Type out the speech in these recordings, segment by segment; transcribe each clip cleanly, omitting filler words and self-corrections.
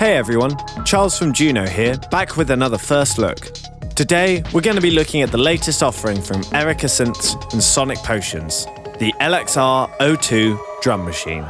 Hey everyone, Charles from Juno here, back with another First Look. Today, we're going to be looking at the latest offering from Erica Synths and Sonic Potions, the LXR-02 drum machine.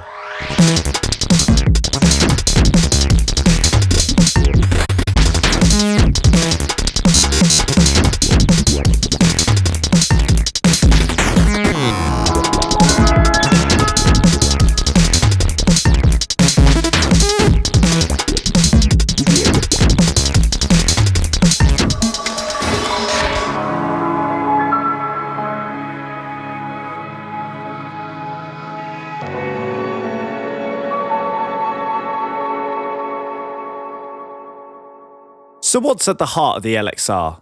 So what's at the heart of the LXR?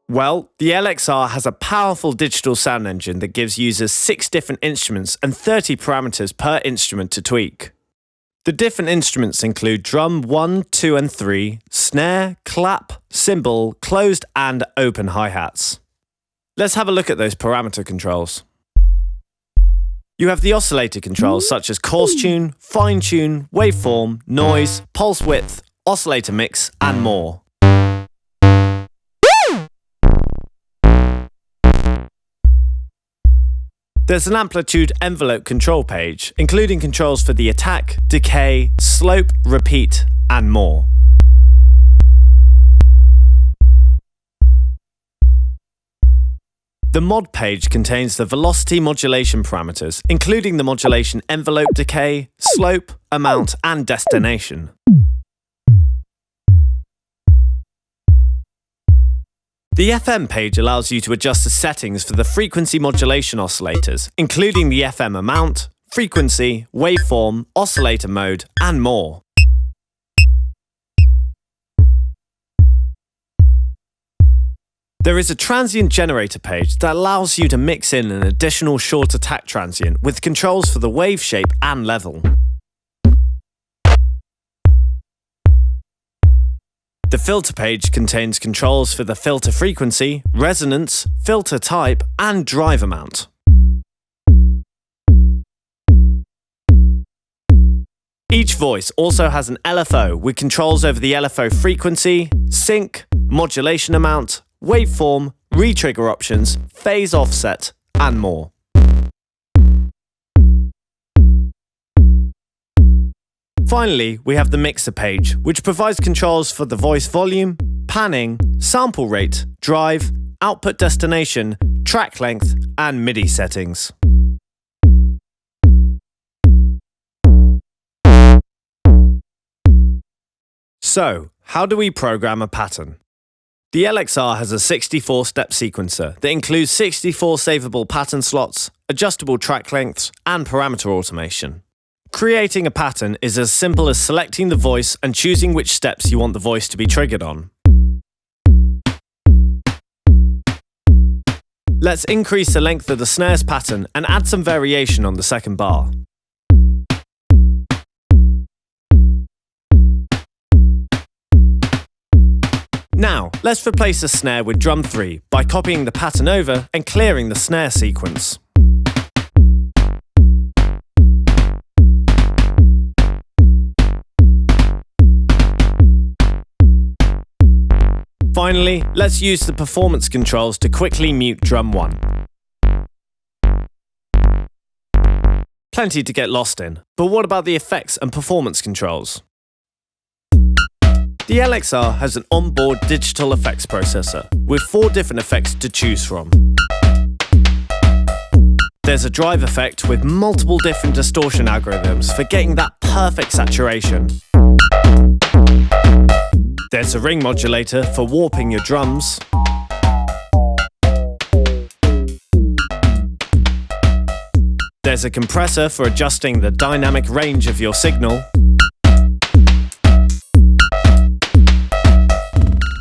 Well, the LXR has a powerful digital sound engine that gives users 6 different instruments and 30 parameters per instrument to tweak. The different instruments include drum 1, 2 and 3, snare, clap, cymbal, closed and open hi-hats. Let's have a look at those parameter controls. You have the oscillator controls such as coarse tune, fine tune, waveform, noise, pulse width, oscillator mix and more. There's an amplitude envelope control page, including controls for the attack, decay, slope, repeat, and more. The mod page contains the velocity modulation parameters, including the modulation envelope decay, slope, amount, and destination. The FM page allows you to adjust the settings for the frequency modulation oscillators, including the FM amount, frequency, waveform, oscillator mode, and more. There is a transient generator page that allows you to mix in an additional short attack transient with controls for the wave shape and level. The filter page contains controls for the filter frequency, resonance, filter type, and drive amount. Each voice also has an LFO with controls over the LFO frequency, sync, modulation amount, waveform, retrigger options, phase offset, and more. Finally, we have the mixer page, which provides controls for the voice volume, panning, sample rate, drive, output destination, track length, and MIDI settings. So, how do we program a pattern? The LXR has a 64-step sequencer that includes 64 savable pattern slots, adjustable track lengths, and parameter automation. Creating a pattern is as simple as selecting the voice and choosing which steps you want the voice to be triggered on. Let's increase the length of the snares pattern and add some variation on the second bar. Now, let's replace the snare with drum 3 by copying the pattern over and clearing the snare sequence. Finally, let's use the performance controls to quickly mute drum 1. Plenty to get lost in, but what about the effects and performance controls? The LXR has an onboard digital effects processor with 4 different effects to choose from. There's a drive effect with multiple different distortion algorithms for getting that perfect saturation. There's a ring modulator for warping your drums. There's a compressor for adjusting the dynamic range of your signal.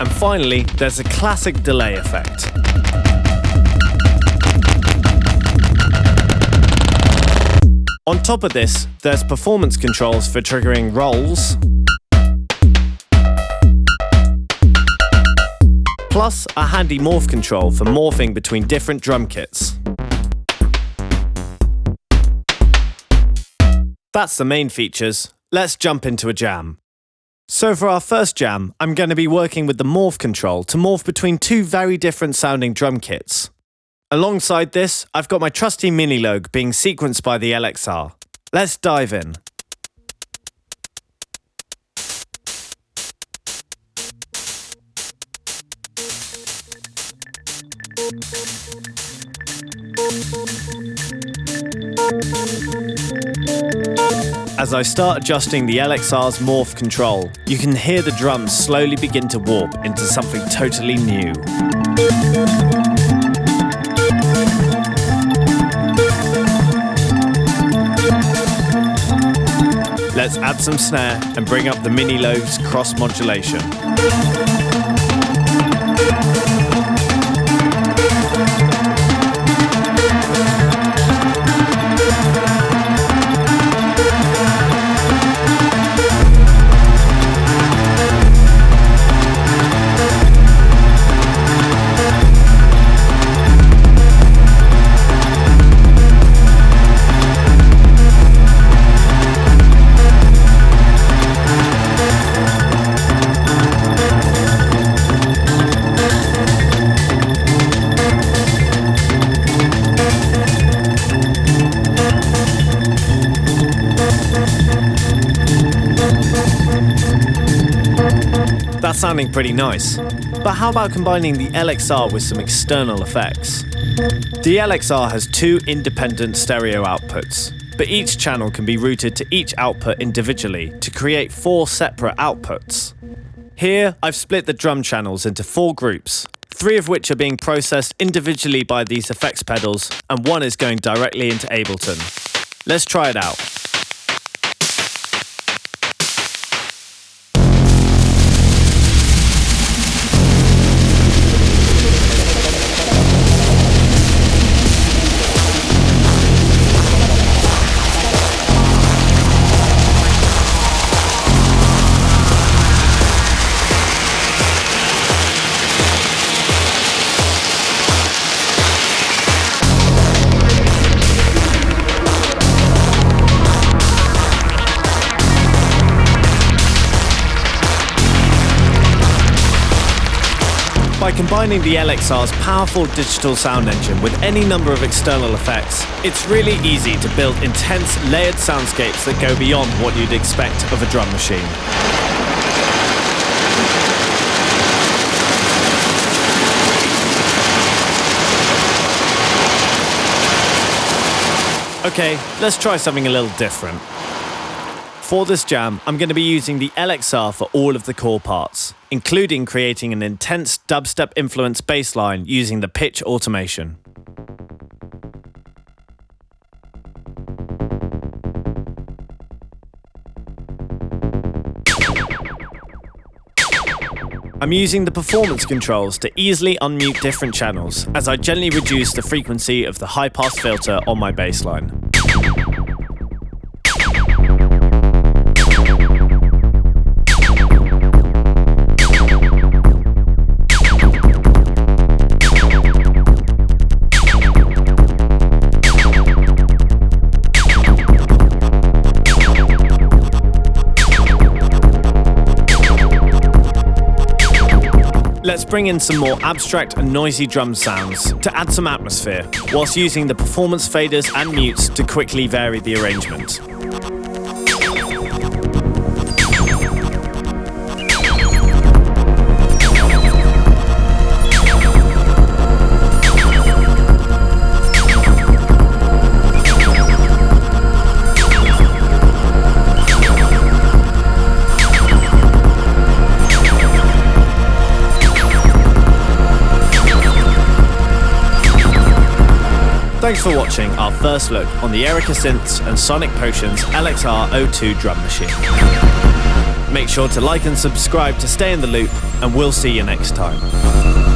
And finally, there's a classic delay effect. On top of this, there's performance controls for triggering rolls, plus a handy morph control for morphing between different drum kits. That's the main features. Let's jump into a jam. So for our first jam, I'm going to be working with the morph control to morph between two very different sounding drum kits. Alongside this, I've got my trusty mini logue being sequenced by the LXR. Let's dive in. As I start adjusting the LXR's morph control, you can hear the drums slowly begin to warp into something totally new. Let's add some snare and bring up the mini logue's cross modulation. That's sounding pretty nice. But how about combining the LXR with some external effects? The LXR has two independent stereo outputs, but each channel can be routed to each output individually to create 4 separate outputs. Here, I've split the drum channels into 4 groups, 3 of which are being processed individually by these effects pedals, and 1 is going directly into Ableton. Let's try it out. By combining the LXR's powerful digital sound engine with any number of external effects, it's really easy to build intense, layered soundscapes that go beyond what you'd expect of a drum machine. Okay, let's try something a little different. For this jam, I'm going to be using the LXR for all of the core parts, including creating an intense dubstep-influenced bass line using the pitch automation. I'm using the performance controls to easily unmute different channels as I gently reduce the frequency of the high-pass filter on my bass line. Let's bring in some more abstract and noisy drum sounds to add some atmosphere, whilst using the performance faders and mutes to quickly vary the arrangement. Thanks for watching our first look on the Erica Synths and Sonic Potions LXR-02 drum machine. Make sure to like and subscribe to stay in the loop, and we'll see you next time.